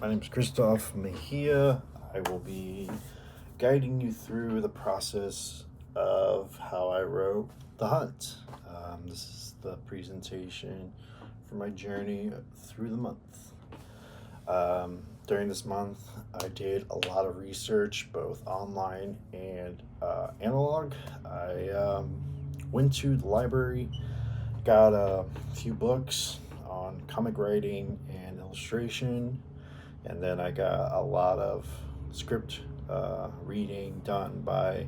My name is Christoph Mejia. I will be guiding you through the process of how I wrote The Hunt. This is the presentation for my journey through the month. During this month, I did a lot of research, both online and analog. I went to the library, got a few books on comic writing and illustration, and then I got a lot of script reading done by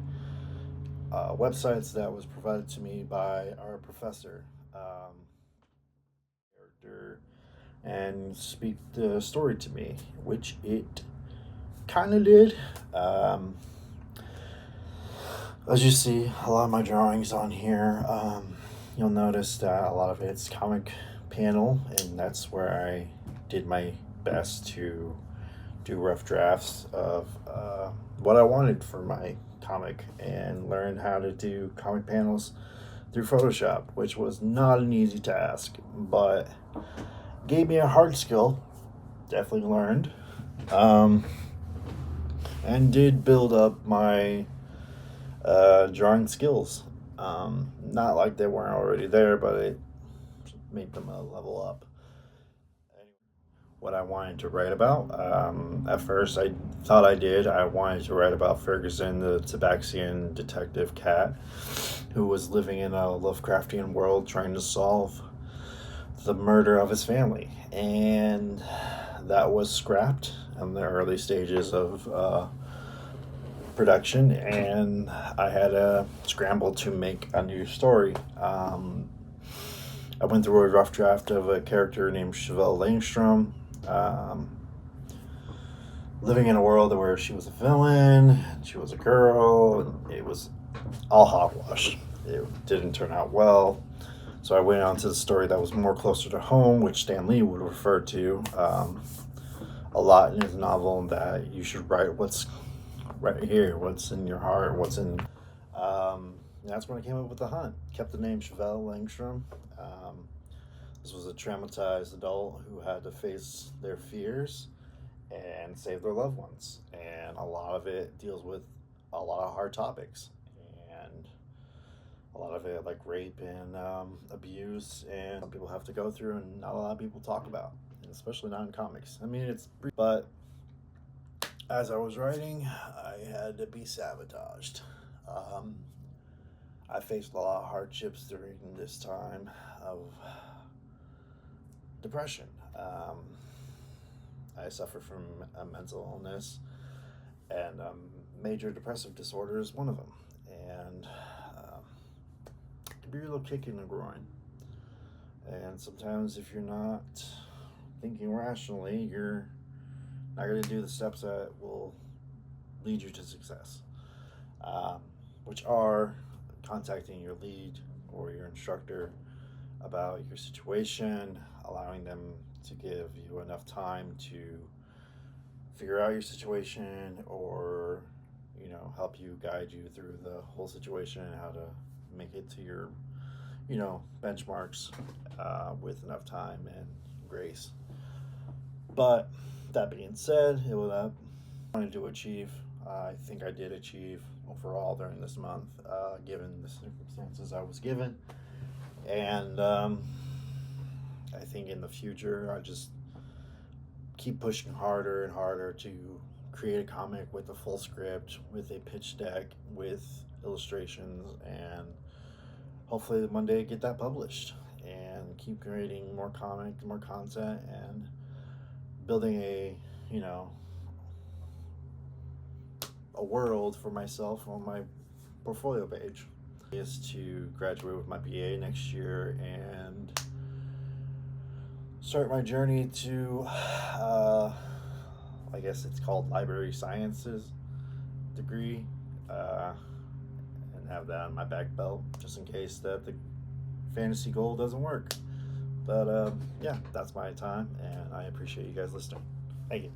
websites that was provided to me by our professor. Character and speak the story to me, which it kind of did. Um, as you see, a lot of my drawings on here, you'll notice that a lot of it's comic panel, and that's where I did my best to do rough drafts of what I wanted for my comic and learn how to do comic panels through Photoshop, which was not an easy task, but gave me a hard skill. Definitely learned. Um, and did build up my drawing skills. Not like they weren't already there, but it made them a level up. What I wanted to write about. At first, I thought I wanted to write about Ferguson, the Tabaxian detective cat, who was living in a Lovecraftian world trying to solve the murder of his family. And that was scrapped in the early stages of production, and I had to scramble to make a new story. I went through a rough draft of a character named Chevelle Langstrom, um, living in a world where she was a villain, she was a girl. It was all hogwash. It didn't turn out well. So I went on to the story that was more closer to home, which Stan Lee would refer to a lot in his novel, that you should write what's right here, what's in your heart, what's in. That's when I came up with The Hunt. Kept the name Chevelle Langstrom. Um, this was a traumatized adult who had to face their fears and save their loved ones. And a lot of it deals with a lot of hard topics. And a lot of it, like rape and abuse, and some people have to go through, and not a lot of people talk about, especially not in comics. I mean, but as I was writing, I had to be sabotaged. Um, I faced a lot of hardships during this time of depression. I suffer from a mental illness, and major depressive disorder is one of them. And it can be a little kick in the groin. And sometimes, if you're not thinking rationally, you're not going to do the steps that will lead you to success, which are contacting your lead or your instructor about your situation, allowing them to give you enough time to figure out your situation, or help you, guide you through the whole situation and how to make it to your benchmarks with enough time and grace. But that being said, it was I wanted to achieve. I think I did achieve overall during this month, given the circumstances I was given. And I think in the future, I just keep pushing harder and harder to create a comic with a full script, with a pitch deck, with illustrations, and hopefully one day get that published, and keep creating more comic, more content, and building a world for myself on my portfolio page. Is to graduate with my BA next year and start my journey to I guess it's called library sciences degree, and have that on my back belt just in case that the fantasy goal doesn't work. But yeah, that's my time, and I appreciate you guys listening. Thank you.